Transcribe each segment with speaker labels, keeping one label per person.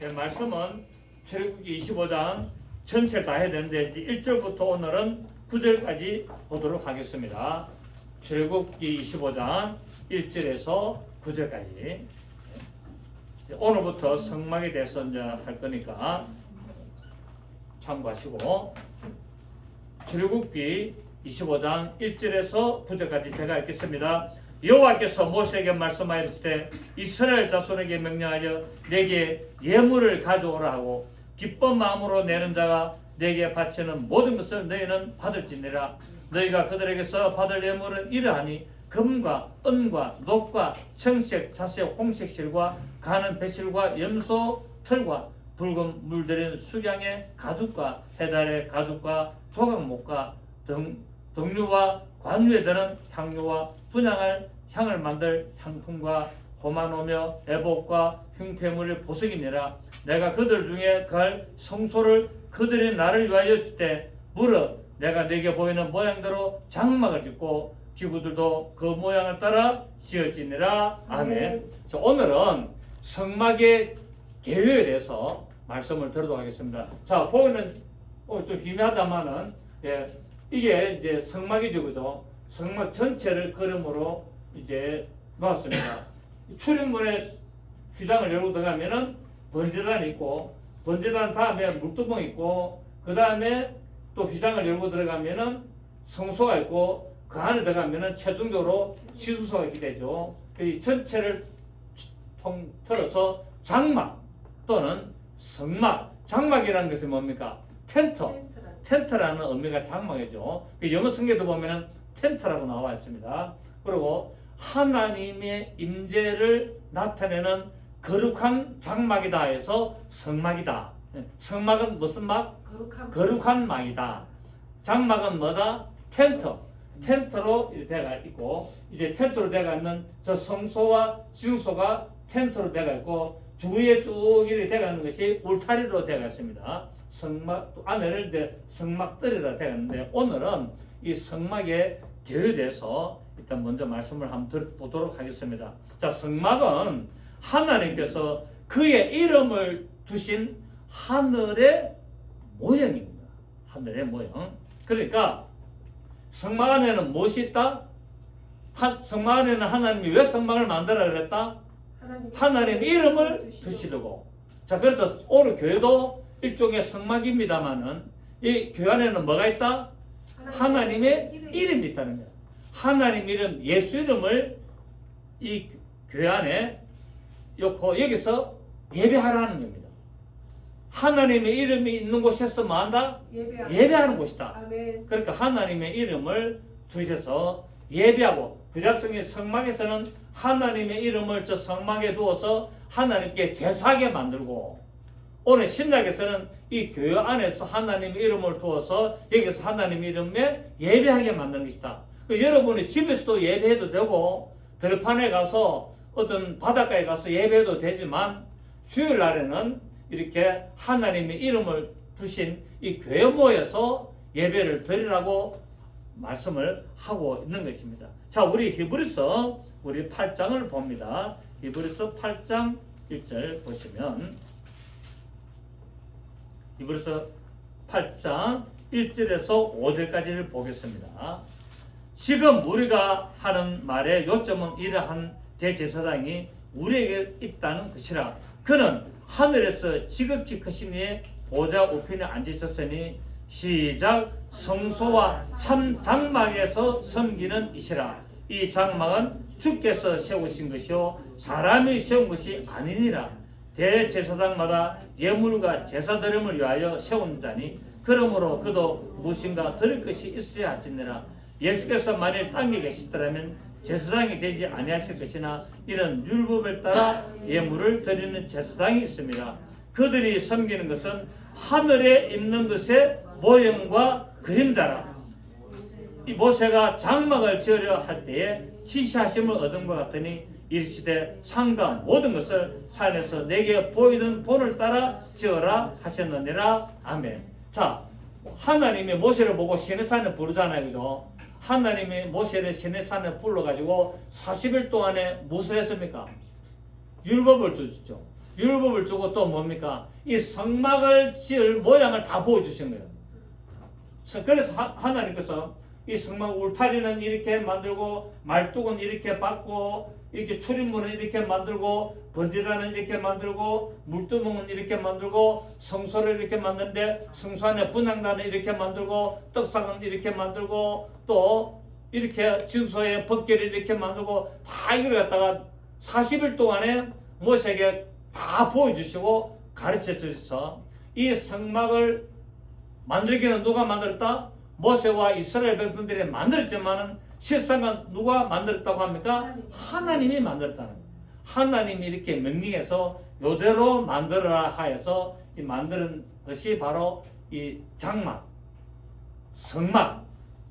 Speaker 1: 말씀은 출애굽기 25장 전체를 다 해야 되는데 1절부터 오늘은 9절까지 보도록 하겠습니다. 출애굽기 25장 1절에서 9절까지. 오늘부터 성막에 대해서 이제 할 거니까 참고하시고, 출애굽기 25장 1절에서 9절까지 제가 읽겠습니다. 여호와께서 모세에게 말씀하였을 때 이스라엘 자손에게 명령하여 내게 예물을 가져오라 하고 기쁜 마음으로 내는 자가 내게 바치는 모든 것을 너희는 받을지니라. 너희가 그들에게서 받을 예물은 이러하니 금과 은과 녹과 청색, 자색, 홍색 실과 가는 배실과 염소 털과 붉은 물들인 수양의 가죽과 해달의 가죽과 조각목과 등류와 관유에 드는 향료와 분향할 향을 만들 향품과 호마노며 애복과 흉패물의 보석이니라. 내가 그들 중에 갈 성소를 그들이 나를 위하여 줄 때 무릇 내가 내게 보이는 모양대로 장막을 짓고 기구들도 그 모양을 따라 지을지니라. 아멘. 자, 오늘은 성막의 계획에 대해서 말씀을 드리도록 하겠습니다. 자, 보이는 좀 희미하다마는 이게 이제 성막이죠, 그죠? 성막 전체를 그림으로 이제 놓았습니다. 출입문에 휘장을 열고 들어가면은 번제단이 있고, 번제단 다음에 물두멍이 있고, 그 다음에 또 휘장을 열고 들어가면은 성소가 있고, 그 안에 들어가면은 최종적으로 지수소가 있게 되죠. 이 전체를 통틀어서 장막 또는 성막, 장막이라는 것이 뭡니까? 텐트라는 의미가 장막이죠. 영어 성경도 보면은 텐트라고 나와 있습니다. 그리고 하나님의 임재를 나타내는 거룩한 장막이다 해서 성막이다. 성막은 무슨 막? 거룩한 막이다. 장막은 뭐다? 텐트로 되어 있고, 이제 텐트로 되어 있는 저 성소와 지성소가 텐트로 되어 있고, 주위에 쭉 이렇게 되어 있는 것이 울타리로 되어 있습니다. 성막 안에를 이제 성막들이라 되어 있는데, 오늘은 이 성막의 계획에 대해서 일단 먼저 말씀을 한번 보도록 하겠습니다. 자, 성막은 하나님께서 그의 이름을 두신 하늘의 모형입니다. 하늘의 모형. 그러니까 성막 안에는 무엇이 있다? 성막 안에는 하나님이 왜 성막을 만들어 그랬다? 하나님의 이름을 두시려고. 자, 그래서 오늘 교회도 일종의 성막입니다만은 이 교회 안에는 뭐가 있다? 하나님의 이름이 있다는 거예요. 하나님 이름, 예수 이름을 이 교회 안에 놓고 여기서 예배하라는 겁니다. 하나님의 이름이 있는 곳에서 뭐 한다? 예배하는 곳이다.
Speaker 2: 아멘.
Speaker 1: 그러니까 하나님의 이름을 두셔서 예배하고, 구약성의 성막에서는 하나님의 이름을 저 성막에 두어서 하나님께 제사하게 만들고, 오늘 신약에서는 이 교회 안에서 하나님의 이름을 두어서 여기서 하나님의 이름에 예배하게 만드는 것이다. 여러분이 집에서도 예배해도 되고 들판에 가서 어떤 바닷가에 가서 예배해도 되지만 주일 날에는 이렇게 하나님의 이름을 두신 이 교회 모여서 예배를 드리라고 말씀을 하고 있는 것입니다. 자, 우리 히브리서 우리 8장을 봅니다. 히브리서 8장 1절 보시면, 히브리서 8장 1절에서 5절까지를 보겠습니다. 지금 우리가 하는 말의 요점은 이러한 대제사장이 우리에게 있다는 것이라. 그는 하늘에서 지극히 크신 이의 보좌 우편에 앉으셨으니 시작 성소와 참 장막에서 섬기는 이시라. 이 장막은 주께서 세우신 것이요 사람이 세운 것이 아니니라. 대제사장마다 예물과 제사드림을 위하여 세운 자니 그러므로 그도 무엇인가 드릴 것이 있어야 할지니라. 예수께서 만일 땅에 계시더라면 제사장이 되지 아니하실 것이나 이는 율법에 따라 예물을 드리는 제사장이 있습니다. 그들이 섬기는 것은 하늘에 있는 것의 모형과 그림자라. 이 모세가 장막을 지으려 할 때에 지시하심을 얻은 것 같으니 이르시되 상과 모든 것을 산에서 내게 보이는 본을 따라 지어라 하셨느니라. 아멘. 자, 하나님이 모세를 보고 시내산에 부르잖아요, 그죠? 하나님이 모세를 시내산에 불러가지고 40일 동안에 무엇을 했습니까? 율법을 주셨죠. 율법을 주고 또 뭡니까? 이 성막을 지을 모양을 다 보여주신 거예요. 그래서 하나님께서 이 성막 울타리는 이렇게 만들고 말뚝은 이렇게 받고 이렇게 출입문은 이렇게 만들고 번제단은 이렇게 만들고 물두멍은 이렇게 만들고 성소를 이렇게 만드는데 성소 안에 분향단은 이렇게 만들고 떡상은 이렇게 만들고 또 이렇게 진소에 벗개를 이렇게 만들고 다 이걸 갖다가 40일 동안에 모세에게 다 보여주시고 가르쳐 주셔서 이 성막을 만들기는 누가 만들었다? 모세와 이스라엘 백성들이 만들었지만은 실상은 누가 만들었다고 합니까? 하나님이 만들었다는 거예요. 하나님이 이렇게 명령해서 요대로 만들어라 하여서 이 만드는 것이 바로 이 장막, 성막.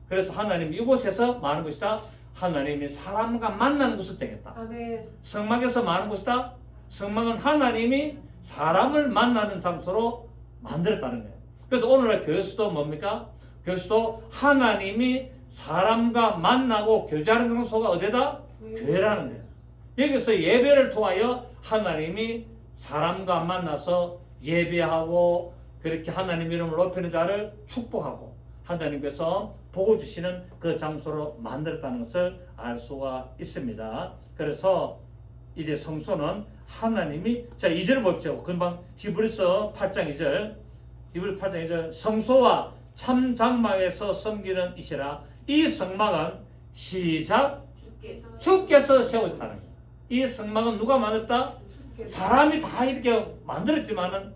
Speaker 1: 그래서 하나님이 이곳에서 많은 것이다. 하나님이 사람과 만나는 곳을 되겠다.
Speaker 2: 아멘.
Speaker 1: 성막에서 많은 곳이다. 성막은 하나님이 사람을 만나는 장소로 만들었다는 거예요. 그래서 오늘날 교회수도 뭡니까? 교회수도 하나님이 사람과 만나고 교제하는 장소가 어디다? 교회라는 거예요. 여기서 예배를 통하여 하나님이 사람과 만나서 예배하고 그렇게 하나님 이름을 높이는 자를 축복하고 하나님께서 복을 주시는 그 장소로 만들었다는 것을 알 수가 있습니다. 그래서 이제 성소는 하나님이, 자 2절 봅시다. 금방 히브리서 8장 2절, 히브리 8장 2절, 성소와 참 장막에서 섬기는 이시라. 이 성막은 시작 주께서 세우셨다는 거예요. 이 성막은 누가 만들었다? 사람이 다 이렇게 만들었지만은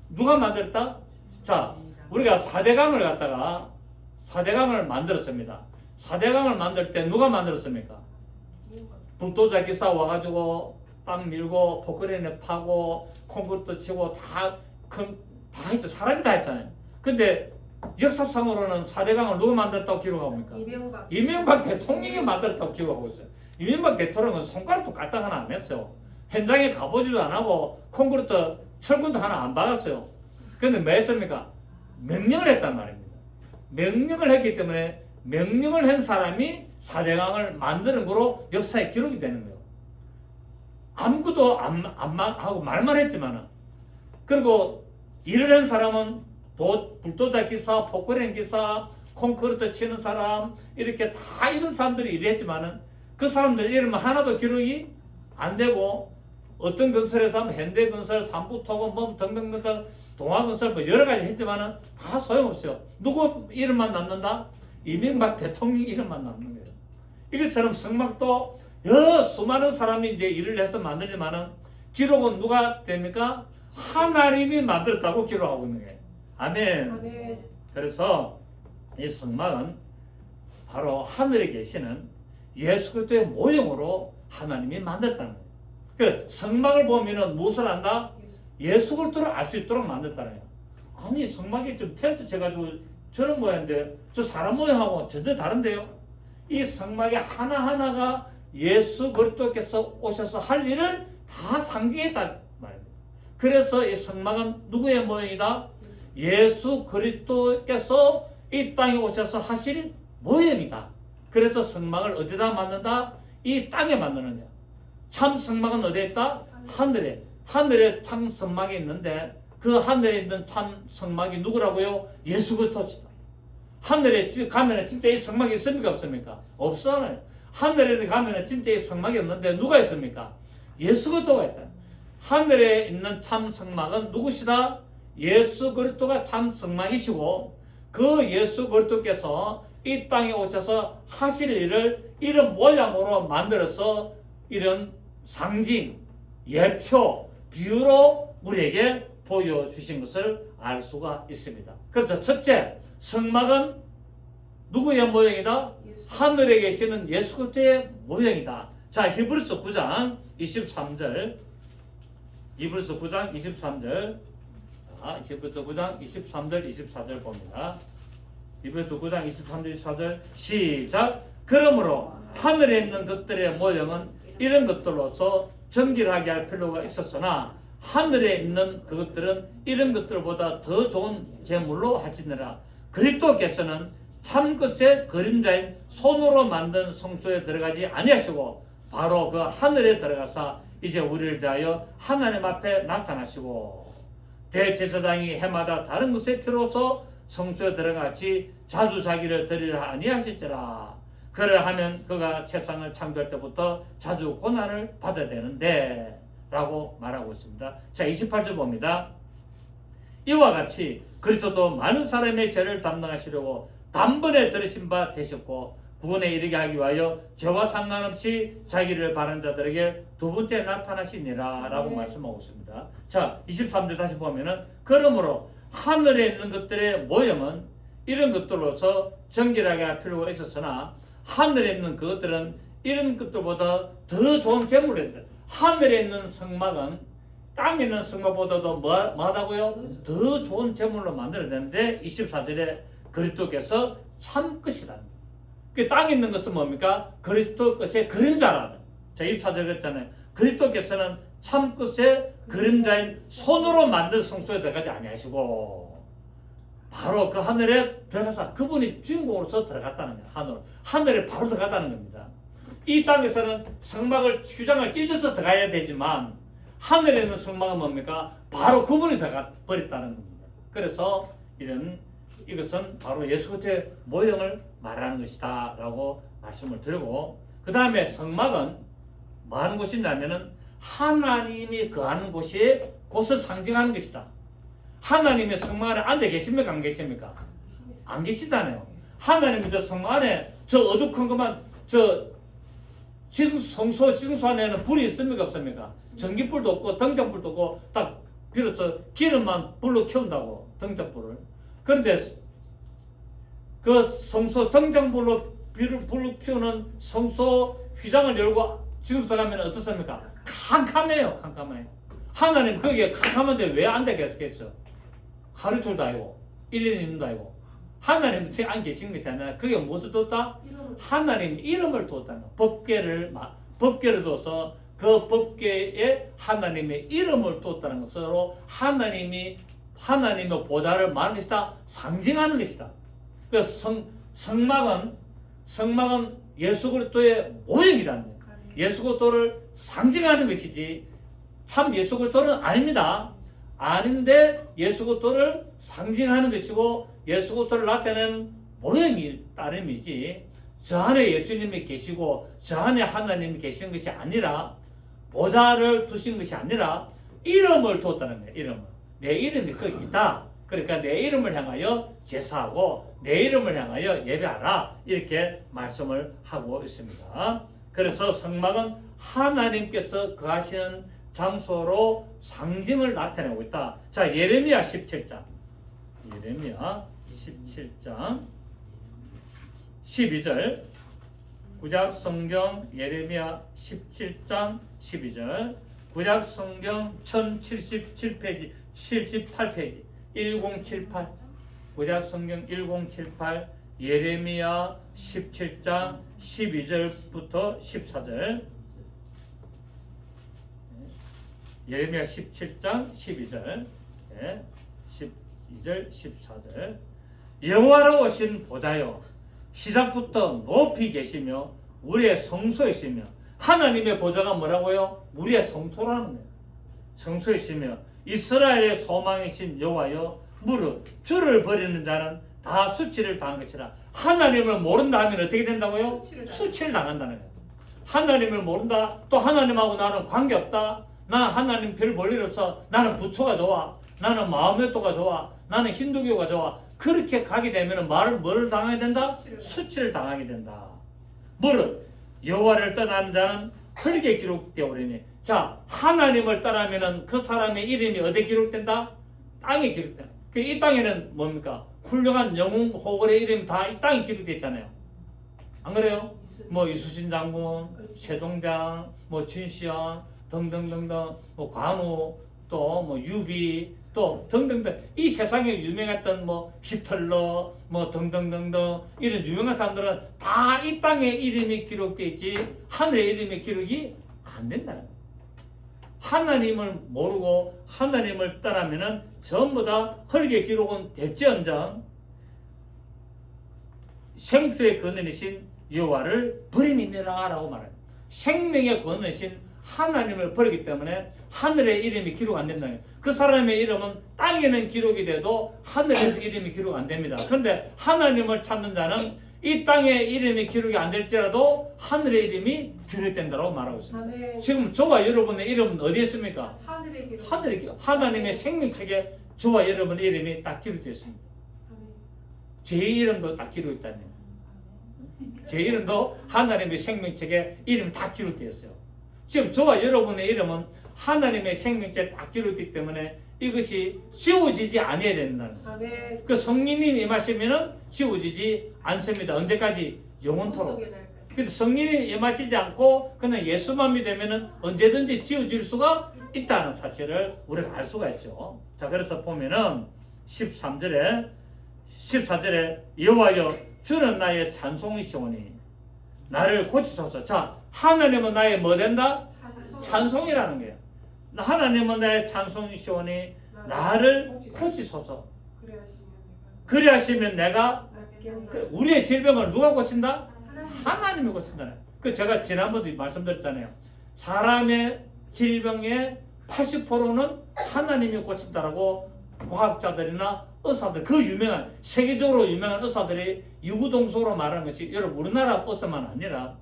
Speaker 1: 누가 만들었다? 자, 우리가 4대강을 갖다가 4대강을 만들었습니다. 4대강을 만들 때 누가 만들었습니까? 불도자 기사 와가지고 땅 밀고 포크레인에 파고 콘크리트 치고 다 했죠. 사람이 다 했잖아요. 근데 역사상으로는 4대강을 누가 만들었다고 기록합니까? 이명박 대통령이 만들었다고 기록하고 있어요. 이명박 대통령은 손가락도 까딱 하나 안 했어요. 현장에 가보지도 안 하고 콘크리트 철근도 하나 안 박았어요. 근데 뭐 했습니까? 명령을 했단 말입니다. 명령을 했기 때문에 명령을 한 사람이 4대강을 만드는 거로 역사에 기록이 되는 거예요. 아무것도 안 하고 말만 했지만은, 그리고 일을 한 사람은 불도자 기사, 포크레인 기사, 콘크리트 치는 사람, 이렇게 다 이런 사람들이 일했지만은 그 사람들 이름은 하나도 기록이 안 되고, 어떤 건설에서 하면 현대건설, 삼부토건, 뭐 등등등등, 동아건설 뭐 여러 가지 했지만은 다 소용없어요. 누구 이름만 남는다? 이명박 대통령 이름만 남는 거예요. 이것처럼 성막도 수많은 사람이 이제 일을 해서 만들지만은 기록은 누가 됩니까? 하나님이 만들었다고 기록하고 있는 거예요. 아멘.
Speaker 2: 아멘.
Speaker 1: 그래서 이 성막은 바로 하늘에 계시는 예수 그리스도의 모형으로 하나님이 만들었다는 거예요. 그 성막을 보면은 무엇을 안다? 예수 그리스도를 알 수 있도록 만들었다는 거예요. 아니 성막이 좀 텐트 쳐가지고 저런 모양인데 저 사람 모양하고 전혀 다른데요. 이 성막의 하나하나가 예수 그리스도께서 오셔서 할 일을 다 상징했단 말입니다. 그래서 이 성막은 누구의 모형이다? 예수 그리스도께서 이 땅에 오셔서 하실 모형이다. 그래서 성막을 어디다 만든다? 이 땅에 만드는 거야. 참 성막은 어디에 있다? 하늘에. 하늘에 참 성막이 있는데 그 하늘에 있는 참 성막이 누구라고요? 예수 그리스도다. 하늘에 가면은 진짜 이 성막이 있습니까? 없습니까? 없어요. 하늘에 가면은 진짜 이 성막이 없는데 누가 있습니까? 예수 그리스도가 있다. 하늘에 있는 참 성막은 누구시다? 예수 그리스도가 참 성막이시고 그 예수 그리스도께서 이 땅에 오셔서 하실 일을 이런 모양으로 만들어서 이런 상징, 예표, 비유로 우리에게 보여주신 것을 알 수가 있습니다. 그래서 첫째, 성막은 누구의 모형이다? 하늘에 계시는 예수 그리스도의 모형이다. 자, 히브리서 9장 23절. 히브리서 9장 23절. 히브리서 9장 23절, 24절 봅니다. 히브리서 9장 23절, 24절 시작. 그러므로 하늘에 있는 것들의 모형은 이런 것들로서 정결하게 할 필요가 있었으나 하늘에 있는 그것들은 이런 것들보다 더 좋은 제물로 하시느라 그리스도께서는 참 것의 그림자인 손으로 만든 성소에 들어가지 아니하시고 바로 그 하늘에 들어가사 이제 우리를 대하여 하나님 앞에 나타나시고 대제사장이 해마다 다른 것의 피로서 성소에 들어갔지 자주 자기를 드리라 아니하실지라. 그러하면 그가 세상을 창조할 때부터 자주 고난을 받아야 되는데 라고 말하고 있습니다. 자, 28절 봅니다. 이와 같이 그리스도도 많은 사람의 죄를 담당하시려고 단번에 들으신 바 되셨고 구원에 이르게 하기 위하여 죄와 상관없이 자기를 바라는 자들에게 두 번째 나타나시니라 라고 말씀하고 있습니다. 자, 23절 다시 보면은 그러므로 하늘에 있는 것들의 모형은 이런 것들로서 정결하게 할 필요가 있었으나 하늘에 있는 그것들은 이런 것들보다 더 좋은 제물인다. 하늘에 있는 성막은 땅에 있는 성막보다도 뭐하다고요? 더 좋은 제물로 만들어야 되는데 24절에 그리스도께서 참 끝이다. 그 땅에 있는 것은 뭡니까? 그리스도 것의 그림자라는. 자, 24절 그랬잖아요. 그리스도께서는 참 끝의 그림자인 손으로 만든 성소에 들어가지 아니하시고 바로 그 하늘에 들어가서 그분이 주인공으로서 들어갔다는 거예요. 하늘에 바로 들어갔다는 겁니다. 이 땅에서는 성막을 규장을 찢어서 들어가야 되지만 하늘에 있는 성막은 뭡니까? 바로 그분이 들어가 버렸다는 겁니다. 그래서 이것은 바로 예수 그리스도의 모형을 말하는 것이다 라고 말씀을 드리고, 그 다음에 성막은 뭐 하는 곳이냐면은 하나님이 거하는 곳을 상징하는 것이다. 하나님의 성막 안에 앉아 계십니까? 안 계십니까? 안 계시잖아요. 하나님이 저 성막 안에 저 어둑한 것만 성소 지성소 안에는 불이 있습니까? 없습니까? 전기불도 없고 등잔불도 없고 딱 비로소 기름만 불로 켜운다고, 등잔불을. 그런데 그 성소 등잔불로 불을 피우는 성소 휘장을 열고 지성소 들어가면 어떻습니까? 캄캄해요. 캄캄해요. 하나님 거기에 캄캄한데 왜 앉아 계시겠어? 하루 이틀도 아니고 1년 있는도 아니고. 하나님 안 계신 것이 아니라 그게 무엇을 뒀다? 하나님 이름을 뒀다는 거예요. 법궤를 둬서 그 법궤에 하나님의 이름을 뒀다는 것으로 하나님의 보좌를 말하는 것이다. 상징하는 것이다. 그래서 성막은 예수 그리스도의 모형이라는 거예요. 예수 그리스도를 상징하는 것이지 참 예수 그리스도는 아닙니다. 아닌데 예수 그리스도를 상징하는 것이고 예수 그리스도를 나타내는 모형이 따름이지 저 안에 예수님이 계시고 저 안에 하나님이 계시는 것이 아니라 보좌를 두신 것이 아니라 이름을 뒀다는 거예요. 이름을. 내 이름이 거기 있다. 그러니까 내 이름을 향하여 제사하고 내 이름을 향하여 예배하라. 이렇게 말씀을 하고 있습니다. 그래서 성막은 하나님께서 거하시는 장소로 상징을 나타내고 있다. 자, 예레미야 17장 12절 구약 성경 예레미야 17장 12절 구약 성경 1077페이지 78페이지 1078 구약 성경 1078 예레미야 17장 12절부터 14절 예레미야 17장 12절 12절 14절 여호와로우신 보좌여 시작부터 높이 계시며 우리의 성소이시며 하나님의 보좌가 뭐라고요? 우리의 성소라는 거예요. 성소이시며 이스라엘의 소망이신 여호와여 무릇 주를 버리는 자는 다 수치를 당한 것이라. 하나님을 모른다 하면 어떻게 된다고요? 수치를 당한다는 거예요. 하나님을 모른다, 또 하나님하고 나는 관계없다, 나는 하나님 별 볼 일 없어, 나는 부처가 좋아, 나는 마호메토가 좋아, 나는 힌두교가 좋아, 그렇게 가게 되면 뭐를 당하게 된다? 수치를 당하게 된다. 무릇 여호와를 떠나는 자는 흙에 기록되오리니. 자, 하나님을 떠나면은 그 사람의 이름이 어디에 기록된다? 땅에 기록된다. 이 땅에는 뭡니까? 훌륭한 영웅 호걸의 이름이 다 이 땅에 기록되어 있잖아요. 안 그래요? 뭐 이수신 장군, 세종대왕, 뭐 진시황 등등등등, 뭐 관우, 또 뭐 유비, 또 등등등, 이 세상에 유명했던 뭐 히틀러, 뭐 등등등등 이런 유명한 사람들은 다 이 땅에 이름이 기록되어 있지 하늘의 이름이 기록이 안 된다는 거예요. 하나님을 모르고 하나님을 따르면은 전부 다 흙에 기록은 될지언정 생수의 근원이신 여호와를 버림이니라 라고 말해요. 생명의 근원이신 하나님을 버리기 때문에 하늘의 이름이 기록 안 된다는 거예요. 그 사람의 이름은 땅에는 기록이 돼도 하늘에서 이름이 기록 안 됩니다. 그런데 하나님을 찾는 자는 이 땅에 이름이 기록이 안 될지라도 하늘의 이름이 기록된다고 말하고 있습니다.
Speaker 2: 아멘.
Speaker 1: 지금 저와 여러분의 이름은 어디에 있습니까?
Speaker 2: 하늘의 기록.
Speaker 1: 하늘의 기록. 하나님의 생명책에 저와 여러분의 이름이 딱 기록되어 있습니다.
Speaker 2: 아멘.
Speaker 1: 제 이름도 딱 기록있다네요. 제 이름도 하나님의 생명책에 이름이 다 기록되어 있어요. 지금 저와 여러분의 이름은 하나님의 생명책에 딱 기록되기 때문에 이것이 지워지지 않아야 된다는 거예요.
Speaker 2: 아멘.
Speaker 1: 그 성령님 임하시면은 지워지지 않습니다. 언제까지? 영원토록.
Speaker 2: 속에 날까지.
Speaker 1: 그래서 성령님 임하시지 않고 그냥 예수만 믿으면은 언제든지 지워질 수가 있다는 사실을 우리가 알 수가 있죠. 자, 그래서 보면은 14절에 여호와여 주는 나의 찬송이시오니 나를 고치소서. 자, 하나님은 나의 뭐 된다? 찬송이라는 거예요. 하나님은 나의 찬송이시오니 나를 고치소서. 그리하시면 내가 우리의 질병을 누가 고친다? 하나님이 고친다네. 그 제가 지난번에 말씀드렸잖아요. 사람의 질병의 80%는 하나님이 고친다라고 과학자들이나 의사들, 그 유명한 세계적으로 유명한 의사들이 유구동성으로 말하는 것이 여러분 우리나라 의사만 아니라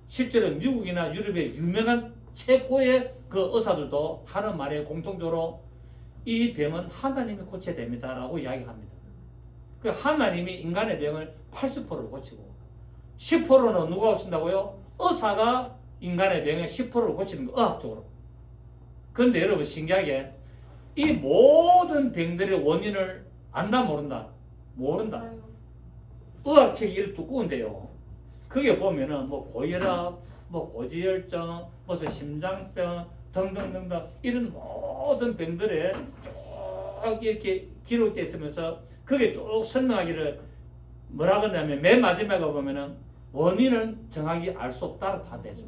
Speaker 1: 실제로 미국이나 유럽의 유명한 최고의 그 의사들도 하는 말에 공통적으로 이 병은 하나님이 고쳐야 됩니다라고 이야기합니다. 그 하나님이 인간의 병을 80%를 고치고 10%는 누가 고친다고요? 의사가 인간의 병의 10%를 고치는 거, 의학적으로. 그런데 여러분 신기하게 이 모든 병들의 원인을 안다 모른다? 모른다. 의학책이 이렇게 두꺼운데요. 그게 보면은 뭐 고혈압, 뭐 고지혈증, 무슨 심장병 등등등등 이런 모든 병들에 쭉 이렇게 기록되어 있으면서 그게 쭉 설명하기를 뭐라 그러냐면 맨 마지막에 보면은 원인은 정확히 알 수 없다고 다 되죠.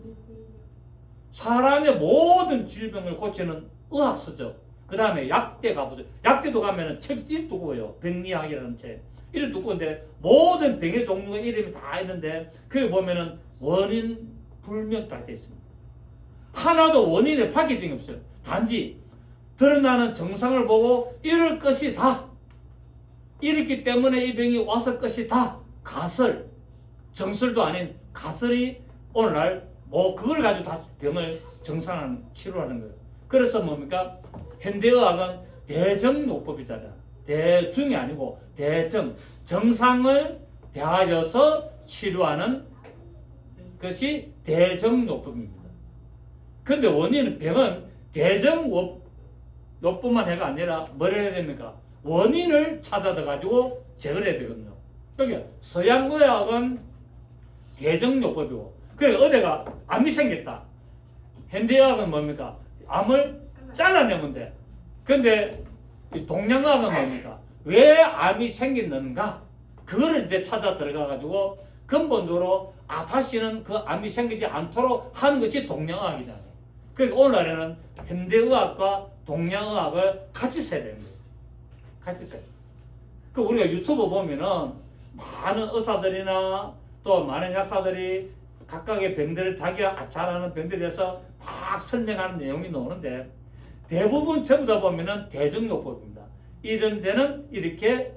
Speaker 1: 사람의 모든 질병을 고치는 의학서적, 그 다음에 약대 가보죠. 약대도 가면은 책이 이렇게 두꺼워요. 백리학이라는 책. 이렇게 두꺼운데 모든 병의 종류가 이름이 다 있는데 그게 보면은 원인 불명 다 되어 있습니다. 하나도 원인의 밝혀짐이 없어요. 단지 드러나는 증상을 보고 이럴 것이 다 이렇기 때문에 이 병이 왔을 것이 다 가설, 정설도 아닌 가설이 오늘날 뭐 그걸 가지고 다 병을 정상한 치료하는 거예요. 그래서 뭡니까? 현대의학은 대정요법이다. 대중이 아니고 대정, 정상을 대하여서 치료하는 것이 대정요법입니다. 그런데 원인은 병은 대정요법만 해가 아니라 뭘 해야 됩니까? 원인을 찾아다 가지고 제거를 해야 되거든요. 그러니까 서양의학은 대정요법이고, 그래 어디가 암이 생겼다. 현대의학은 뭡니까? 암을 잘라내면 돼. 근데 동양의학은 뭡니까? 왜 암이 생겼는가? 그거를 이제 찾아 들어가 가지고 근본적으로 다시는 그 암이 생기지 않도록 하는 것이 동양의학이잖아요. 그러니까 오늘날에는 현대의학과 동양의학을 같이 써야 됩니다. 같이 써요. 그 우리가 유튜브 보면은 많은 의사들이나 또 많은 약사들이 각각의 병들을 자기가 잘 아는 병들에 대해서 막 설명하는 내용이 나오는데 대부분 전부 다 보면은 대정요법입니다. 이런 데는 이렇게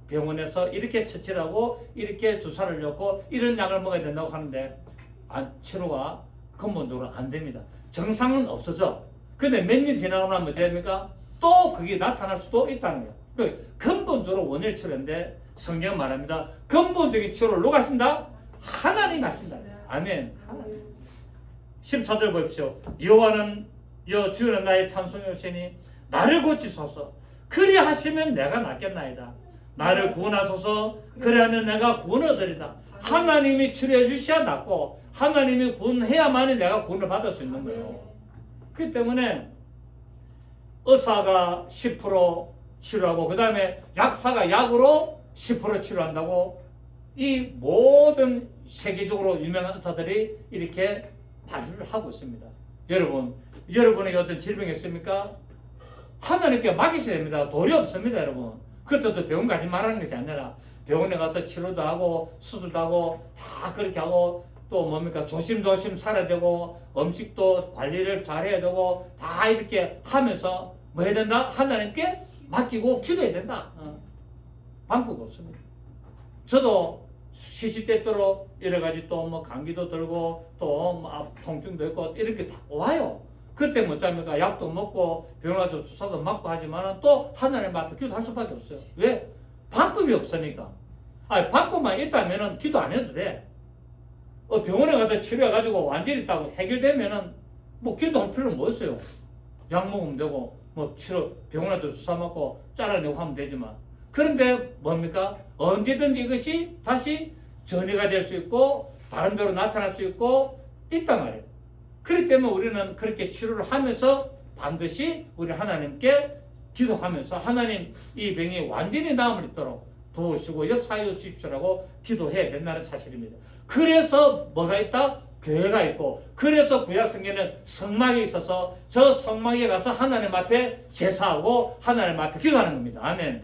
Speaker 1: 병원에서 이렇게 처치하고 이렇게 주사를 넣고 이런 약을 먹어야 된다고 하는데 치료가 근본적으로 안 됩니다. 정상은 없어져. 근데 몇 년 지나고 나면 어떻게 됩니까? 또 그게 나타날 수도 있다는 거예요. 그 근본적으로 원인을 치료인데 성경은 말합니다. 근본적인 치료를 누가 하신다? 하나님이 하신다. 아멘. 14절 보십시오. 여호와는 주는 나의 찬송이오시니 나를 고치소서. 그리하시면 내가 낫겠나이다. 나를 구원하소서. 그리하면 내가 구원을 얻으리다. 하나님이 치료해 주셔야 낫고 하나님이 구원해야만이 내가 구원을 받을 수 있는 거예요. 그렇기 때문에 의사가 10% 치료하고 그 다음에 약사가 약으로 10% 치료한다고 이 모든 세계적으로 유명한 의사들이 이렇게 발휘를 하고 있습니다. 여러분에게 어떤 질병이 있습니까? 하나님께 맡기셔야 됩니다. 도리 없습니다, 여러분. 그것도 병원 가지 말라는 것이 아니라 병원에 가서 치료도 하고 수술도 하고 다 그렇게 하고 또 뭡니까 조심조심 살아야 되고 음식도 관리를 잘해야 되고 다 이렇게 하면서 뭐 해야 된다? 하나님께 맡기고 기도해야 된다. 방법이 없습니다. 저도 시시때때로 여러 가지 또 뭐 감기도 들고 또 뭐 통증도 있고 이렇게 다 와요. 그때 뭐 어쩝니까? 약도 먹고 병원 가서 주사도 맞고 하지만 또 하나님 앞에 기도할 수밖에 없어요. 왜? 방법이 없으니까. 아니 방법만 있다면은 기도 안 해도 돼. 병원에 가서 치료해가지고 완전히 딱 해결되면은 뭐 기도할 필요는 뭐 있어요. 약 먹으면 되고 뭐 치료 병원에 가서 주사 맞고 잘라내고 하면 되지만, 그런데 뭡니까? 언제든지 이것이 다시 전이가 될 수 있고 다른 데로 나타날 수 있고 있단 말이에요. 그렇기 때문에 우리는 그렇게 치료를 하면서 반드시 우리 하나님께 기도하면서 하나님 이 병이 완전히 나음을 있도록 도우시고 역사해 주십시오라고 기도해야 된다는 사실입니다. 그래서 뭐가 있다? 교회가 있고, 그래서 구약 성경에는 성막이 있어서 저 성막에 가서 하나님 앞에 제사하고 하나님 앞에 기도하는 겁니다. 아멘.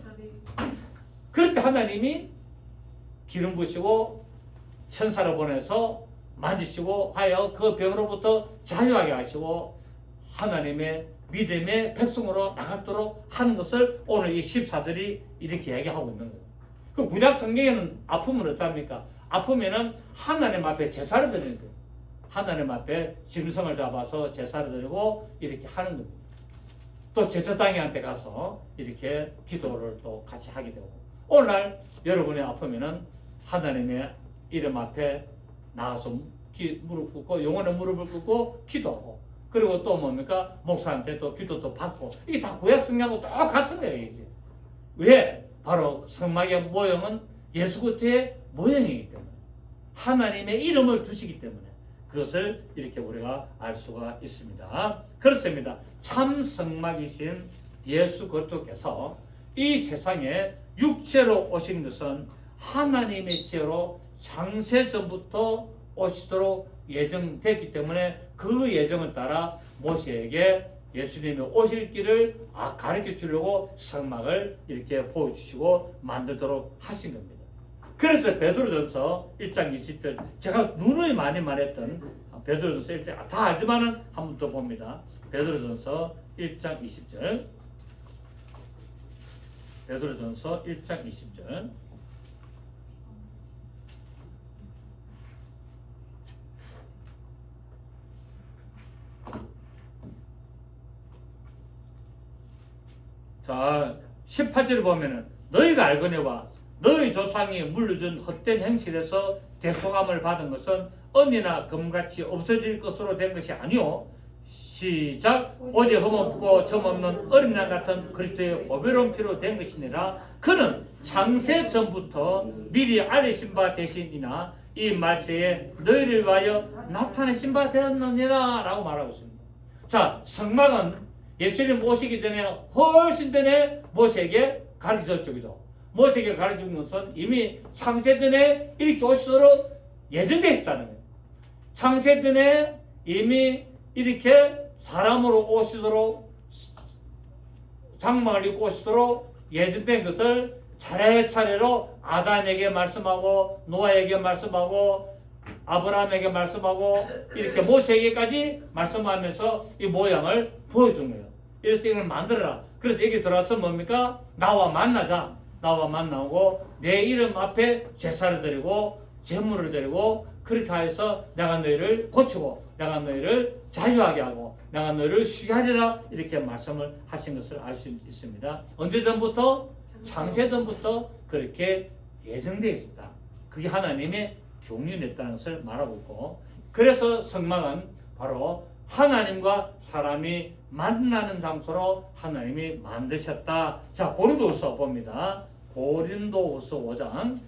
Speaker 1: 그럴 때 하나님이 기름 부으시고 천사를 보내서 만지시고 하여 그 병으로부터 자유하게 하시고 하나님의 믿음의 백성으로 나가도록 하는 것을 오늘 이 14절이 이렇게 이야기하고 있는 거예요. 그 구약 성경에는 아프면 어떡합니까? 아프면은 하나님 앞에 제사를 드리는 거예요. 하나님 앞에 짐승을 잡아서 제사를 드리고 이렇게 하는 겁니다. 또 제사장한테 가서 이렇게 기도를 또 같이 하게 되고, 오늘날 여러분이 아프면은 하나님의 이름 앞에 나가서 무릎 꿇고 영혼의 무릎을 꿇고 기도하고, 그리고 또 뭡니까? 목사한테 또 기도도 받고, 이게 다 구약 성경하고 똑같은 거예요. 이게 왜? 바로 성막의 모형은 예수 그리스도의 모형이기 때문에, 하나님의 이름을 두시기 때문에 그것을 이렇게 우리가 알 수가 있습니다. 그렇습니다. 참 성막이신 예수 그리스도께서 이 세상에 육체로 오신 것은 하나님의 지혜로 창세전부터 오시도록 예정됐기 때문에 그 예정을 따라 모세에게 예수님이 오실 길을 가르쳐 주려고 성막을 이렇게 보여주시고 만들도록 하신 겁니다. 그래서 베드로전서 1장 20절, 제가 누누이 많이 말했던 베드로전서 1장 다 알지만은 한 번 더 봅니다. 베드로전서 1장 20절, 베드로전서 1장 20절. 자, 18절을 보면은 너희가 알거니와 너희 조상이 물려준 헛된 행실에서 대속함을 받은 것은 은이나 금같이 없어질 것으로 된 것이 아니오. 시작. 오직 흠없고 점없는 어린 양 같은 그리스도의 보배로운 피로 된 것이니라. 그는 창세 전부터 미리 알리신 바 되시니나 이 말세에 너희를 위하여 나타내신 바 되었느니라 라고 말하고 있습니다. 자, 성막은 예수님 오시기 전에 훨씬 전에 모세에게 가르쳐줬죠. 그죠? 모세에게 가르쳐준 것은 이미 창세전에 이렇게 오시도록 예정되어 있다는 거예요. 창세전에 이미 이렇게 사람으로 오시도록, 장막을 입고 오시도록 예정된 것을 차례차례로 아담에게 말씀하고 노아에게 말씀하고 아브라함에게 말씀하고 이렇게 모세에게까지 말씀하면서 이 모양을 보여준 거예요. 이래서 이걸 만들어라. 그래서 여기 들어와서 뭡니까? 나와 만나자. 나와 만나고 내 이름 앞에 제사를 드리고 제물을 드리고 그렇게 해서 내가 너희를 고치고 내가 너희를 자유하게 하고 내가 너희를 쉬게 하리라 이렇게 말씀을 하신 것을 알 수 있습니다. 언제 전부터? 창세 전부터 그렇게 예정되어 있었다. 그게 하나님의 경륜이었다는 것을 말하고 있고, 그래서 성막은 바로 하나님과 사람이 만나는 장소로 하나님이 만드셨다. 자, 고린도후서 봅니다. 고린도후서 5장.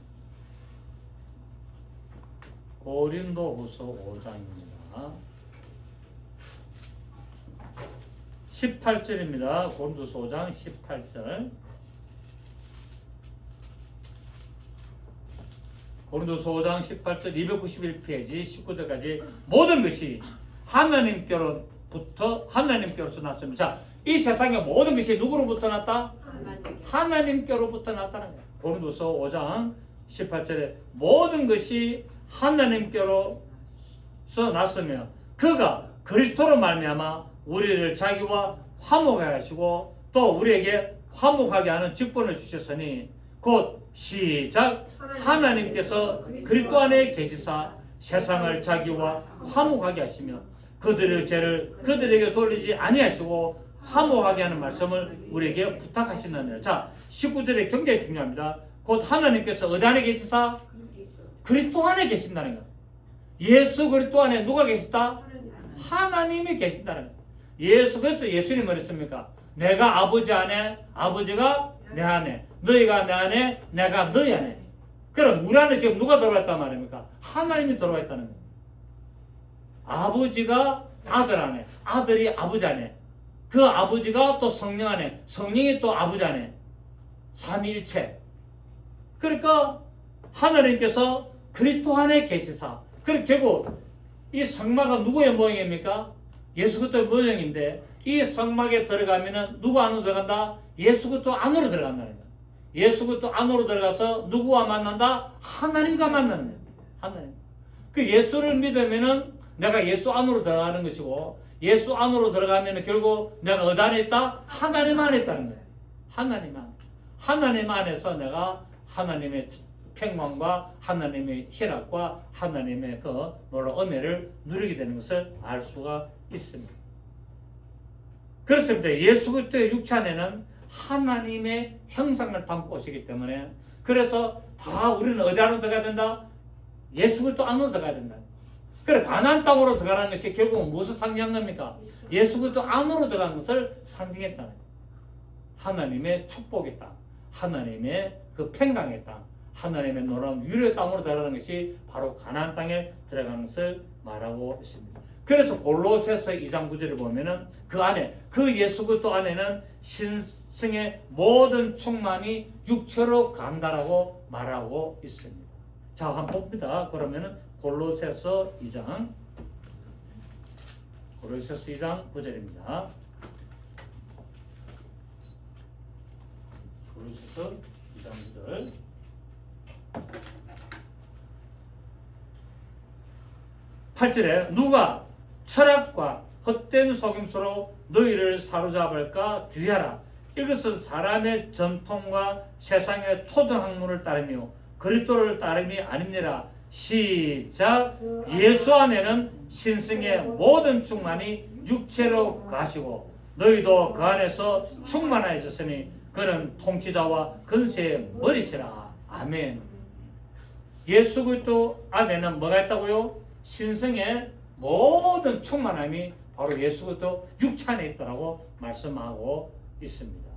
Speaker 1: 고린도후서 5장입니다. 18절입니다. 고린도후서 5장 18절. 고린도서 5장 18절 291페이지 19절까지 모든 것이 하나님께로부터 났습니다. 자, 이 세상의 모든 것이 누구로부터 났다? 하나님께로부터 났다는 거예요. 고린도서 5장 18절에 모든 것이 하나님께로 났으며 그가 그리스도로 말미암아 우리를 자기와 화목하게 하시고 또 우리에게 화목하게 하는 직분을 주셨으니 곧 시작 하나님께서 그리스도 안에 계시사 세상을 자기와 화목하게 하시며 그들의 죄를 그들에게 돌리지 아니하시고 화목하게 하는 말씀을 우리에게 부탁하시느니라. 자, 19절에 굉장히 중요합니다. 곧 하나님께서 어디 안에 계시사? 그리스도 안에 계신다는 거예요. 예수 그리스도 안에 누가 계시다? 하나님이 계신다는 거예요. 그래서 예수님은 그랬습니까? 내가 아버지 안에, 아버지가 내 안에, 너희가 내 안에, 내가 너희 안에. 그럼 우리 안에 지금 누가 들어와 있단 말입니까? 하나님이 들어와 있다는 거예요. 아버지가 아들 안에, 아들이 아버지 안에, 그 아버지가 또 성령 안에, 성령이 또 아버지 안에. 삼위일체. 그러니까 하나님께서 그리스도 안에 계시사. 그럼 결국 이 성막은 누구의 모형입니까? 예수 그리스도의 모형인데 이 성막에 들어가면은 누구 안으로 들어간다? 예수 그리스도 안으로 들어간다는 거예요. 예수 그리스도 안으로 들어가서 누구와 만난다? 하나님과 만나는 거예요. 하나님. 그 예수를 믿으면은 내가 예수 안으로 들어가는 것이고 예수 안으로 들어가면은 결국 내가 어디 안에 있다? 하나님 안에 있다는 거예요. 하나님 안. 하나님 안에서 내가 하나님의 평강과 하나님의 희락과 하나님의 그 놀라운 은혜를 누리게 되는 것을 알 수가 있습니다. 그렇습니다. 예수 그리스도의 육체 안에는 하나님의 형상을 담고 오시기 때문에 그래서 다 우리는 어디 안으로 들어가야 된다? 예수 그리스도 안으로 들어가야 된다. 그래 가나안 땅으로 들어가는 것이 결국은 무엇을 상징한 겁니까? 예수 그리스도 안으로 들어가는 것을 상징했잖아요. 하나님의 축복의 땅, 하나님의 그 평강의 땅, 하나님의 놀라운 유료의 땅으로 들어가는 것이 바로 가나안 땅에 들어가는 것을 말하고 있습니다. 그래서 골로새서 2장 9절을 보면은 그 안에 그 예수 그리스도 안에는 신성의 모든 충만이 육체로 간다라고 말하고 있습니다. 자, 한번 봅니다. 그러면은 골로새서 2장 9절입니다. 골로새서 2장 9절. 8절에 누가 철학과 헛된 속임수로 너희를 사로잡을까 주의하라. 이것은 사람의 전통과 세상의 초등학문을 따르며 그리스도를 따름이 아닙니다. 시작. 예수 안에는 신성의 모든 충만이 육체로 가시고 너희도 그 안에서 충만하였으니 그는 통치자와 근세의 머리시라. 아멘. 예수 그리스도 안에는 뭐가 있다고요? 신성의 모든 충만함이 바로 예수 그리스도 육체 안에 있다라고 말씀하고 있습니다.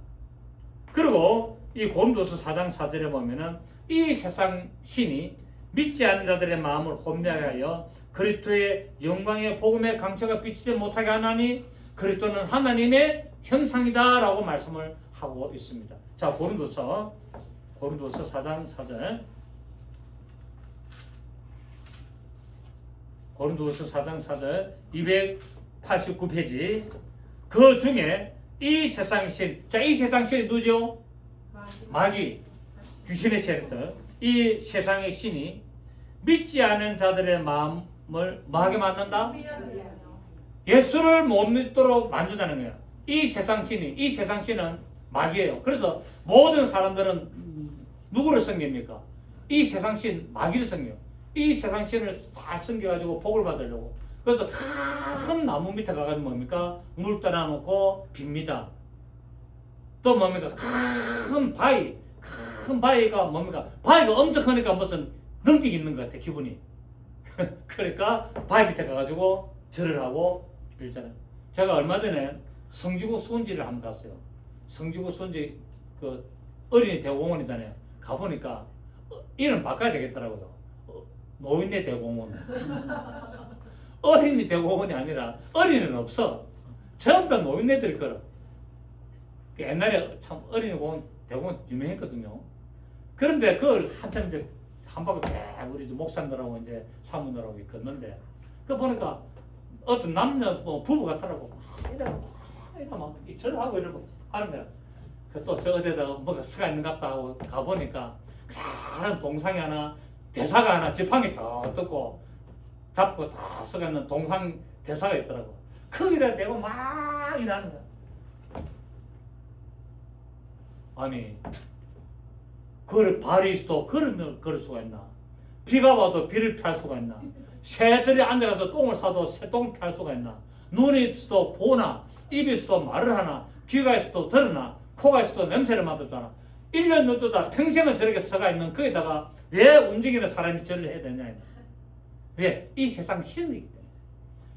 Speaker 1: 그리고 이 고린도서 4장 4절에 보면은 이 세상 신이 믿지 않는 자들의 마음을 혼미하게 하여 그리스도의 영광의 복음의 강처가 비치지 못하게 하나니 그리스도는 하나님의 형상이다라고 말씀을 하고 있습니다. 자, 고린도서 4장 4절. 고린도서 4장 4절 289페이지. 그 중에 이 세상 신, 자, 이 세상 신이 누구죠? 마귀, 귀신의 캐릭터. 이 세상의 신이 믿지 않은 자들의 마음을 뭐하게 만든다? 예수를 못 믿도록 만든다는 거예요. 이 세상 신은 마귀예요. 그래서 모든 사람들은 누구를 섬깁니까? 이 세상 신, 마귀를 섬겨요. 이 세상 신을 다 섬겨가지고 복을 받으려고. 그래서 큰 나무 밑에 가가지고 뭡니까? 물 따라놓고 빕니다. 또 뭡니까? 큰 바위가 뭡니까? 바위가 엄청 크니까 무슨 능력이 있는 것 같아, 기분이. 그러니까 바위 밑에 가가지고 절을 하고 빌잖아요. 제가 얼마 전에 성지구 수원지를 한번 갔어요. 성지구 수원지 그 어린이 대공원이잖아요. 가보니까 이름 바꿔야 되겠더라고요. 노인네 대공원. 어린이 대공원이 아니라 어린이는 없어. 전부 다 노인네들이 걸어. 옛날에 참 어린이 대공원 유명했거든요. 그런데 그걸 한참 이제 한 바퀴 우리 목사님들하고 이제 사모님들하고 걷는데 그 보니까 어떤 남녀 부부 같더라고. 이러고 절을 하고 이러고 하는 거야. 또 저 어디에다가 뭐가 쓰가 있는 것 같다 하고 가보니까 사람 동상이 하나, 대사가 하나 지팡이 더 뜯고 잡고 다 서가 있는 동상 대사가 있더라고. 거기다 대고 막 일하는 거야. 아니, 발이 있어도 걸을 수가 있나? 비가 와도 비를 피할 수가 있나? 새들이 앉아가서 똥을 싸도 새똥을 피할 수가 있나? 눈이 있어도 보나? 입이 있어도 말을 하나? 귀가 있어도 들으나? 코가 있어도 냄새를 맡아주나? 1년 넘도다 평생은 저렇게 서가 있는 거기다가 왜 움직이는 사람이 저를 해야 되냐? 왜? 이 세상 신이기 때문에.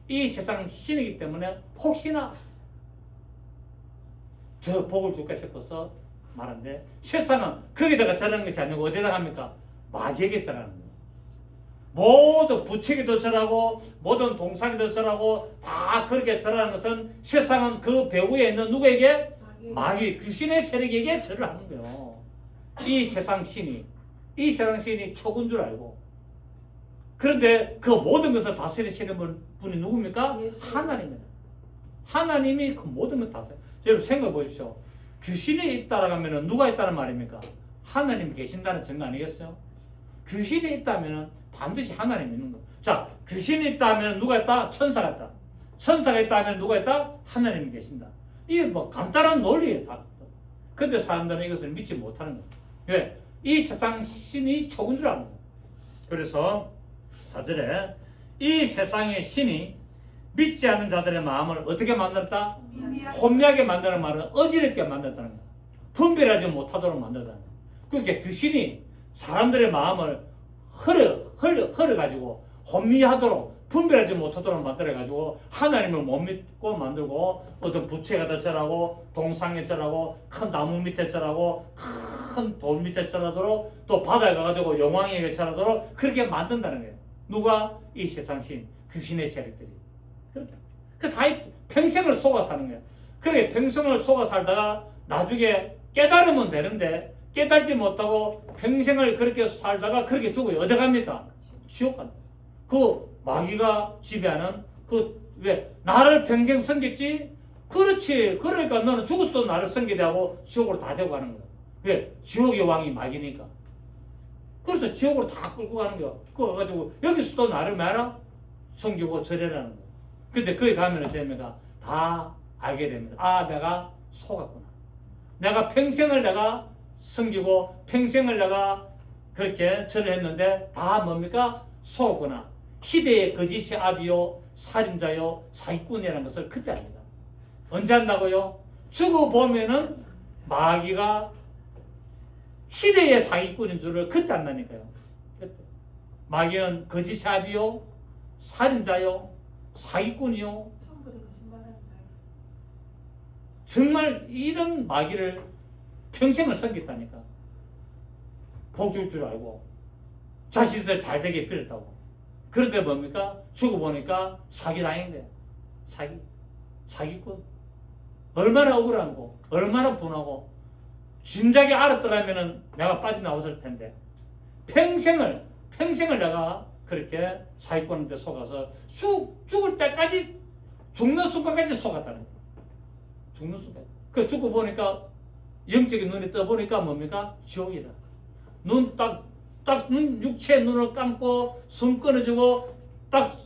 Speaker 1: 이 세상 신이기 때문에 혹시나 저 복을 줄까 싶어서 말한데, 실상은 거기다가 절하는 것이 아니고 어디다가 합니까? 마귀에게 절하는 거예요. 모든 부채기도 절하고 모든 동상에도 절하고 다 그렇게 절하는 것은 실상은 그 배후에 있는 누구에게? 마귀, 귀신의 세력에게 절을 하는 거예요. 이 세상 신이 최고인 줄 알고. 그런데 그 모든 것을 다스리시는 분이 누굽니까? 하나님입니다. 하나님이 그 모든 것을 다스려. 여러분 생각해 보십시오. 귀신이 있다라고 하면 누가 있다는 말입니까? 하나님이 계신다는 증거 아니겠어요? 귀신이 있다면 반드시 하나님이 있는 거예요. 자, 귀신이 있다면 누가 있다? 천사가 있다. 천사가 있다면 누가 있다? 하나님이 계신다. 이게 뭐 간단한 논리예요. 다. 근데 사람들은 이것을 믿지 못하는 거예요. 왜? 이 세상 신이 최고인 줄 아는 거예요. 그래서 4절에 이 세상의 신이 믿지 않는 자들의 마음을 어떻게 만들었다? 혼미하게 만드는 말은 어지럽게 만들었다는 거야. 분별하지 못하도록 만들었다는 거야. 그러니까 귀신이 사람들의 마음을 흐려가지고 혼미하도록 분별하지 못하도록 만들어가지고 하나님을 못 믿고 만들고 어떤 부채가 절하고 동상에 절하고 큰 나무 밑에 절하고 큰 돌 밑에 절하도록 또 바다에 가가지고 용왕에게 절하도록 그렇게 만든다는 거예요. 누가? 이 세상 신, 귀신의 세력들이. 그 다 평생을 속아 사는 거야. 그렇게 평생을 속아 살다가 나중에 깨달으면 되는데 깨달지 못하고 평생을 그렇게 살다가 그렇게 죽어요. 어디 갑니까? 지옥 간다. 그 마귀가 지배하는 왜 나를 평생 섬겼지? 그렇지. 그러니까 너는 죽었어도 나를 섬기게 하고 지옥으로 다 되고 가는 거야. 왜? 지옥의 왕이 마귀니까. 그래서 지옥으로 다 끌고 가는 거야. 그거 가지고 여기서도 나를 말아 섬기고 절해라는 거야. 근데 거기 가면 됩니다. 다 알게 됩니다. 아, 내가 속았구나. 내가 평생을 내가 섬기고 평생을 내가 그렇게 절했는데 다 뭡니까? 속았구나. 희대의 거짓의 아비요, 살인자요, 사기꾼이라는 것을 그때 압니다. 언제 한다고요? 죽어보면은 마귀가 희대의 사기꾼인 줄을 그때 안다니까요. 마귀는 거짓의 아비요, 살인자요, 사기꾼이요. 정말 이런 마귀를 평생을 섬겼다니까. 복 줄 줄 알고 자신들 잘 되게 빌었다고. 그런데 뭡니까? 죽어보니까 사기당한 거야. 사기꾼. 얼마나 억울하고 얼마나 분하고 진작에 알았더라면 내가 빠져나왔을 텐데 평생을 내가 그렇게 사기꾼한테 속아서 죽을 때까지 죽는 순간까지 속았다는 거예요. 죽는 순간. 그 죽고 보니까 영적인 눈이 떠보니까 뭡니까? 지옥이라. 육체의 눈을 감고 숨 끊어지고 딱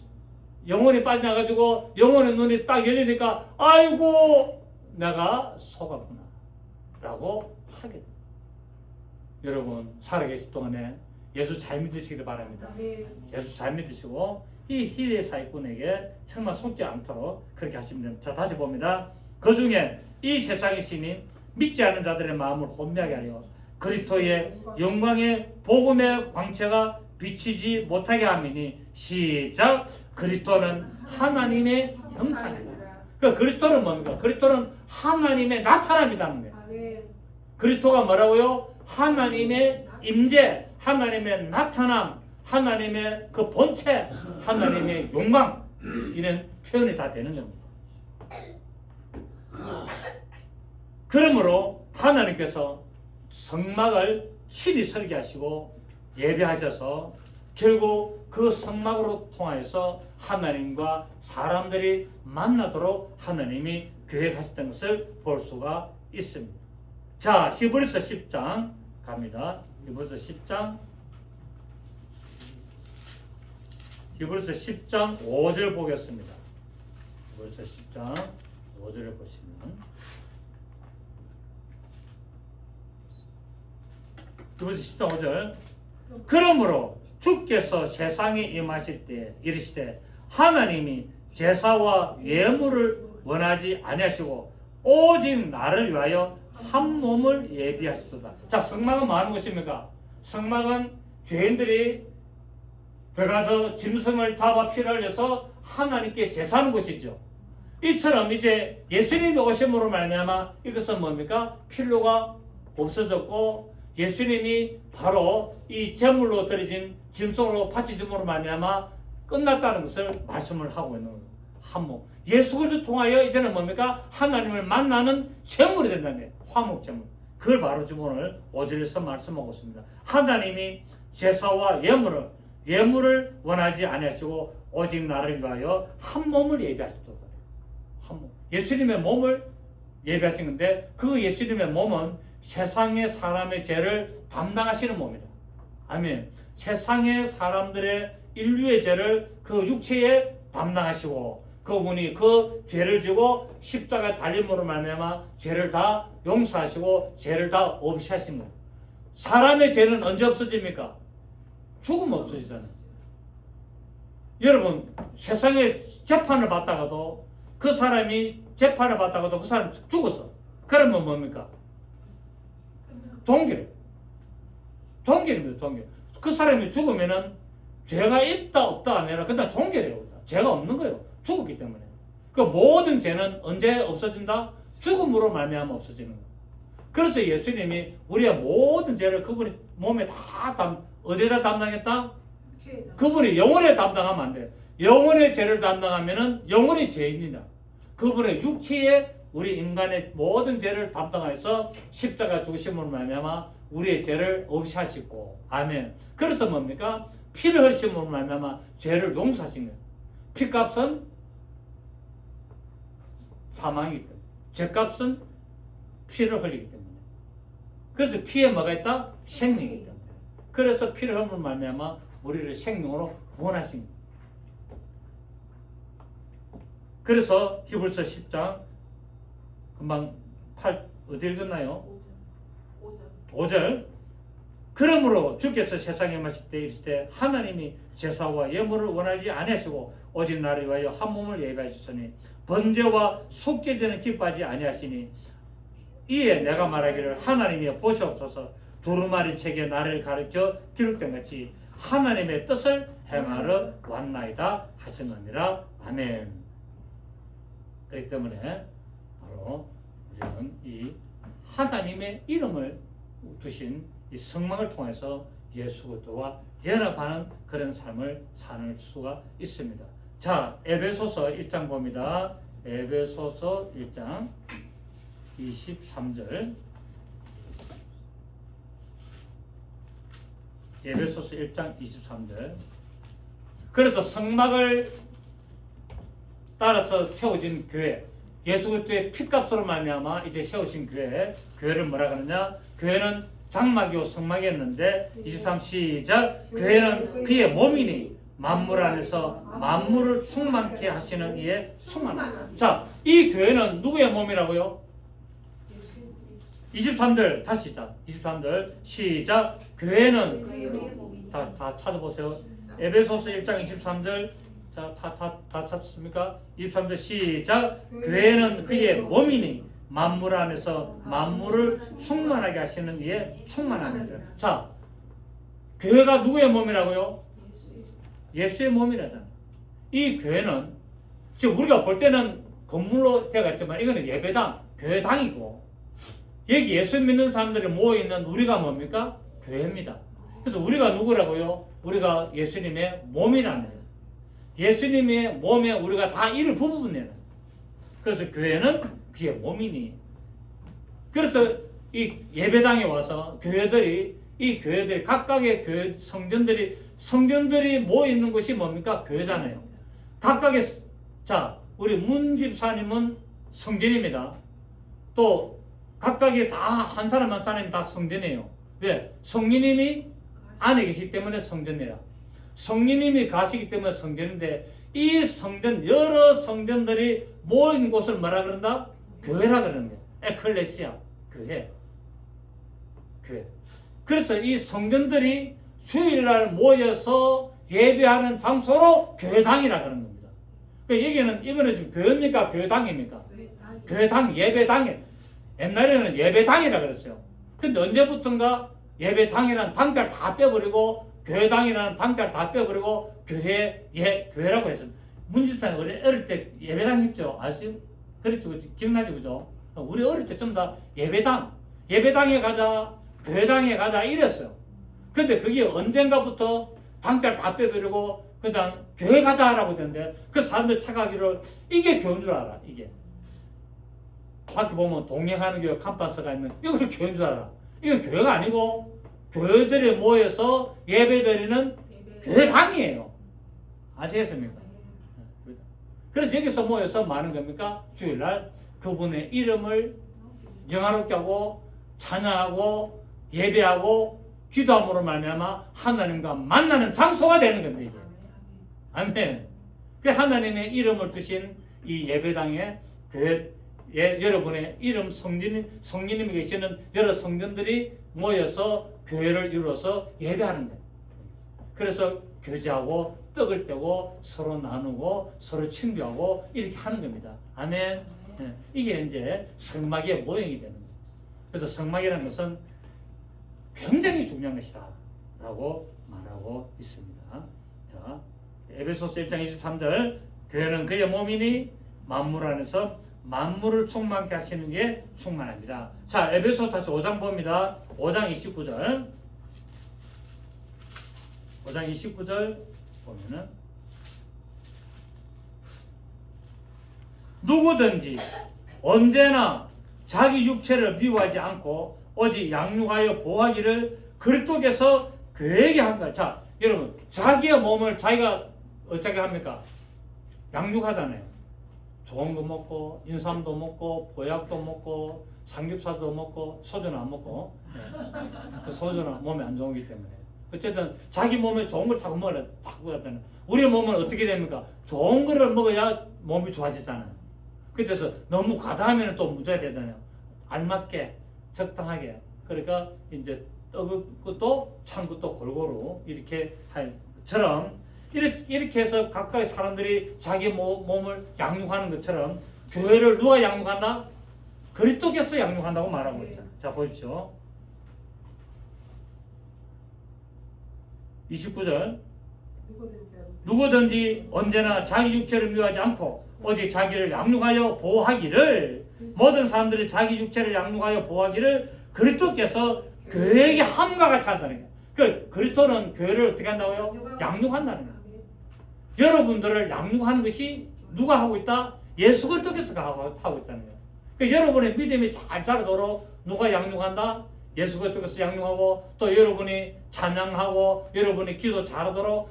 Speaker 1: 영혼이 빠져나가지고 영혼의 눈이 딱 열리니까 아이고 내가 속았구나 라고 하게 됩니다. 여러분 살아계실 동안에 예수 잘 믿으시길 바랍니다. 예수 잘 믿으시고 이 희대 사기꾼에게 정말 속지 않도록 그렇게 하시면 됩니다. 자, 다시 봅니다. 그 중에 이 세상의 신이 믿지 않는 자들의 마음을 혼미하게 하려 그리스도의 영광의 복음의 광채가 비치지 못하게 함이니 시작. 그리스도는 하나님의 형상이다. 그 그리스도는 뭡니까? 그리스도는 하나님의 나타남이라는 거예요. 그리스도가 뭐라고요? 하나님의 임재, 하나님의 나타남, 하나님의 그 본체, 하나님의 영광, 이런 표현이 다 되는 겁니다. 그러므로 하나님께서 성막을 친히 설계하시고 예배하셔서 결국 그 성막으로 통하여서 하나님과 사람들이 만나도록 하나님이 계획하셨던 것을 볼 수가 있습니다. 자, 히브리서 10장 갑니다. 히브리서 10장 히브리서 10장 5절 보겠습니다. 히브리서 10장 5절을 보시면, 히브리서 10장 5절, 그러므로 주께서 세상에 임하실 때 이르시되 하나님이 제사와 예물을 원하지 아니하시고 오직 나를 위하여 한 몸을 예비하셨다. 자, 성막은 뭐 하는 것입니까? 성막은 죄인들이 들어가서 짐승을 잡아 피를 흘려서 하나님께 제사하는 것이죠. 이처럼 이제 예수님이 오심으로 말미암아 이것은 뭡니까? 필요가 없어졌고 예수님이 바로 이 제물로 드려진 짐승으로 바치짐으로 말미암아 끝났다는 것을 말씀을 하고 있는 거예요. 한 몸. 예수 그리스도 통하여 이제는 뭡니까? 하나님을 만나는 제물이 된다는 거예요. 화목 제물. 그걸 바로 지금 오늘 5절에서 말씀하고 있습니다. 하나님이 제사와 예물을 원하지 아니하시고 오직 나를 위하여 한 몸을 예비하셨다. 한 몸. 예수님의 몸을 예비하신 건데 그 예수님의 몸은 세상의 사람의 죄를 담당하시는 몸이다. 아멘. 세상의 사람들의 인류의 죄를 그 육체에 담당하시고 그분이 그 죄를 지고 십자가에 달림으로 말미암아 죄를 다 용서하시고 죄를 다 없이 하신 거예요. 사람의 죄는 언제 없어집니까? 죽으면 없어지잖아요. 여러분, 세상에 재판을 받다가도 그 사람이 재판을 받다가도 그 사람이 죽었어. 그러면 뭡니까? 종결입니다. 종결. 그 사람이 죽으면은 죄가 있다 없다 아니라 그냥 종결이에요. 죄가 없는 거예요. 죽었기 때문에. 그 모든 죄는 언제 없어진다? 죽음으로 말미암아 없어지는 거예요. 그래서 예수님이 우리의 모든 죄를 그분이 몸에 어디에다 담당했다? 그분이 영혼에 담당하면 안 돼요. 영혼의 죄를 담당하면은 영혼이 죄인이다. 그분의 육체에 우리 인간의 모든 죄를 담당해서 십자가 죽으심으로 말미암아 우리의 죄를 없이 하시고, 아멘. 그래서 뭡니까? 피를 흘리심으로 말미암아 죄를 용서하신 거예요. 피값은 사망이기 때문에, 죄값은 피를 흘리기 때문에. 그래서 피에 뭐가 있다? 생명이기 때문에. 그래서 피를 흘림으로 말미암아 우리를 생명으로 구원하신 거예요. 그래서 히브리서 10장 금방 어디 읽었나요? 5절. 그러므로 주께서 세상에 마실 때 있을 때 하나님이 제사와 예물을 원하지 아니하시고 오직 나를 위하여 한 몸을 예비하셨으니 번제와 속죄제는 기뻐하지 아니하시니 이에 내가 말하기를 하나님이 보시옵소서 두루마리 책에 나를 가르쳐 기록된 같이 하나님의 뜻을 행하러 왔나이다 하시느니라. 아멘. 그렇기 때문에 바로 우리는 이 하나님의 이름을 두신 이 성막을 통해서 예수 그리스도와 연합하는 그런 삶을 사는 수가 있습니다. 자, 에베소서 1장 봅니다. 에베소서 1장 23절. 에베소서 1장 23절. 그래서 성막을 따라서 세워진 교회, 예수 그리스도의 피값으로 말미암아 이제 세우신 교회를 뭐라 그러냐? 교회는 장막이요 성막이었는데 23 시작. 교회는 그의 몸이니 만물 안에서 만물을 충만케 하시는 이의 충만함. 자, 이 교회는 누구의 몸이라고요? 23절 다시 시작. 23절 시작. 교회는 다 찾아보세요. 에베소서 1장 23절. 자, 다 찾습니까? 23절 시작. 교회는 그의 몸이니 만물 안에서 만물을 충만하게 하시는 이의 충만함이다. 자, 교회가 누구의 몸이라고요? 예수의 몸이라잖아. 이 교회는 지금 우리가 볼 때는 건물로 되어 있지만 이거는 예배당, 교회당이고 여기 예수 믿는 사람들이 모여있는 우리가 뭡니까? 교회입니다. 그래서 우리가 누구라고요? 우리가 예수님의 몸이라는 거예요. 예수님의 몸에 우리가 다 일부분이에요. 그래서 교회는 그의 몸이니. 그래서 이 예배당에 와서 이 교회들이 각각의 교회 성전들이 모여 있는 곳이 뭡니까? 교회잖아요. 각각의 우리 문 집사님은 성전입니다. 또 각각의 다 한 사람이 다 성전이에요. 왜? 성령님이 안에 계시기 때문에 성전이라. 성령님이 가시기 때문에 성전인데 이 성전, 여러 성전들이 모인 곳을 뭐라 그런다? 교회라 그러는 거예요. 에클레시아, 교회. 그래서 이 성전들이 주일날 모여서 예배하는 장소로 교회당이라 그러는 겁니다. 그러니까 이거는 지금 교회입니까? 교회당입니까? 교회당, 예배당이. 옛날에는 예배당이라 그랬어요. 근데 언제부턴가 예배당이라는 당자를 다 빼버리고 교회당이라는 당자를 다 빼버리고 교회라고 했습니다. 문지사님 어릴 때 예배당 했죠? 아시죠? 그렇죠? 기억나죠? 그죠? 우리 어릴 때 전부 다 예배당에 가자, 교회당에 가자 이랬어요. 근데 그게 언젠가부터 당자를 다 빼버리고 그냥 교회 가자라고 했는데 그 사람들 착각하기를 이게 교회인 줄 알아. 이게 밖에 보면 동행하는 교회 캄파스가 있는 이걸 교회인 줄 알아. 이건 교회가 아니고 교회들이 모여서 예배드리는 교회당이에요. 아시겠습니까? 그래서 여기서 모여서 뭐 하는 겁니까? 주일날 그분의 이름을 영화롭게 하고 찬양하고 예배하고 기도함으로 말미암아 하나님과 만나는 장소가 되는 겁니다. 이게. 아멘. 그 하나님의 이름을 두신 이 예배당에 교회에 여러분의 이름 성령님이 계시는 여러 성전들이 모여서 교회를 이루어서 예배하는 거예요. 그래서 교제하고 떡을 떼고 서로 나누고 서로 친교하고 이렇게 하는 겁니다. 아멘. 네. 이게 이제 성막의 모형이 되는 거예요. 그래서 성막이라는 것은 굉장히 중요한 것이다 라고 말하고 있습니다. 자, 에베소서 1장 23절 교회는 그의 몸이니 만물 안에서 만물을 충만케 하시는 게 충만합니다. 자, 에베소 다시 5장 봅니다. 5장 29절 5장 29절 보면은 누구든지 언제나 자기 육체를 미워하지 않고 오직 양육하여 보호하기를 그리스도께서 그에게 한다. 자, 여러분 자기의 몸을 자기가 어떻게 합니까? 양육하잖아요. 좋은 거 먹고 인삼도 먹고 보약도 먹고 삼겹살도 먹고 소주는 안 먹고 네. 소주는 몸에 안 좋기 때문에 어쨌든 자기 몸에 좋은 걸 타고 먹어야 타고 우리 몸은 어떻게 됩니까? 좋은 거를 먹어야 몸이 좋아지잖아요. 그래서 너무 과다하면 또 문제가 되잖아요. 알맞게 적당하게. 그러니까 이제 떡은 것도 찬 것도 골고루 이렇게 할처럼 이렇게 해서 각각의 사람들이 자기 몸을 양육하는 것처럼 교회를 누가 양육한다? 그리스도께서 양육한다고 말하고 있죠. 자, 보십시오. 29절 누구든지 언제나 자기 육체를 미워하지 않고 오직 자기를 양육하여 보호하기를 모든 사람들이 자기 육체를 양육하여 보호하기를 그리스도께서 교회에게 함과 같이 한다는 거예요. 그 그리스도는 교회를 어떻게 한다고요? 양육한다는 거예요. 여러분들을 양육하는 것이 누가 하고 있다? 예수 그리스도께서 하고 있다는 거예요. 그러니까 여러분의 믿음이 잘 자라도록 누가 양육한다? 예수 그리스도께서 양육하고 또 여러분이 찬양하고 여러분이 기도 잘하도록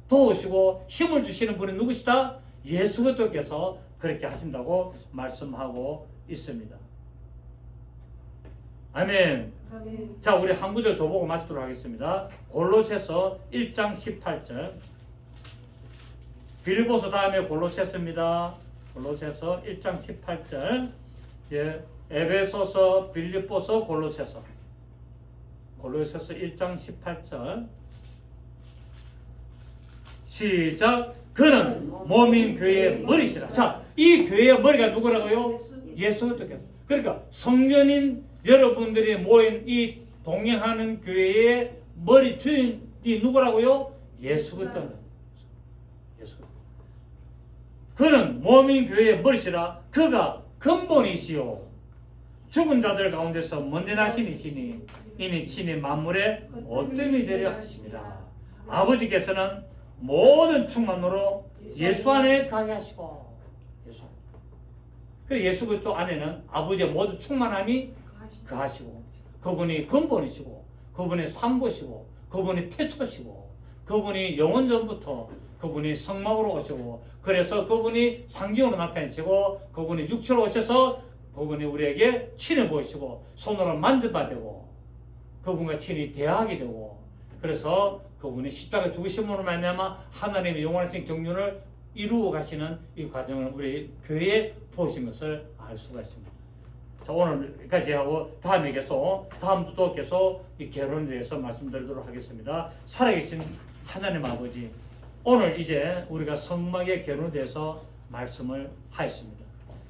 Speaker 1: 도우시고 힘을 주시는 분이 누구시다? 예수 그리스도께서 그렇게 하신다고 말씀하고 있습니다. 아멘. 아멘. 자, 우리 한 구절 더 보고 마치도록 하겠습니다. 골로새서 1장 18절. 빌립보서 다음에 골로새서입니다. 골로새서 1장 18절. 예, 에베소서, 빌립보서, 골로새서. 골로새서 1장 18절. 시작. 그는 몸인 교회의 머리시라. 자, 이 교회의 머리가 누구라고요? 예수 그리스도께서. 그러니까 성전인 여러분들이 모인 이 동행하는 교회의 머리 주인이 누구라고요? 예수 그리스도. 예수. 그는 몸인 교회의 머리시라. 그가 근본이시요 죽은 자들 가운데서 먼저 나신 이시니 이니 친히 만물의 어뜸이 되려 하십니다. 아버지께서는 모든 충만으로 예수 안에 가게 하시고 예수 그리스도 안에는 아버지의 모든 충만함이 거하시고 그분이 근본이시고 그분이 삼보시고 그분이 태초시고 그분이 영원 전부터 그분이 성막으로 오시고 그래서 그분이 상징으로 나타내시고 그분이 육체로 오셔서 그분이 우리에게 친히 보이시고 손으로 만져봐야 되고 그분과 친히 대화하게 되고 그래서 그분이 십자가 죽으심으로 말미암아 하나님의 영원하신 경륜을 이루어 가시는 이 과정을 우리 교회에 보신 것을 알 수가 있습니다. 자, 오늘까지 하고 다음에 계속 다음 주도 계속 이 결혼에 대해서 말씀드리도록 하겠습니다. 살아계신 하나님 아버지, 오늘 이제 우리가 성막의 결혼에 대해서 말씀을 하였습니다.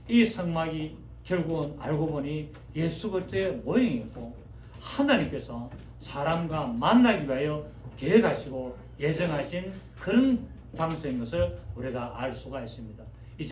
Speaker 1: 이 성막이 결국은 알고 보니 예수 그리스도의 모형이고 하나님께서 사람과 만나기 위하여 계획하시고 예정하신 그런 장소인 것을 우리가 알 수가 있습니다.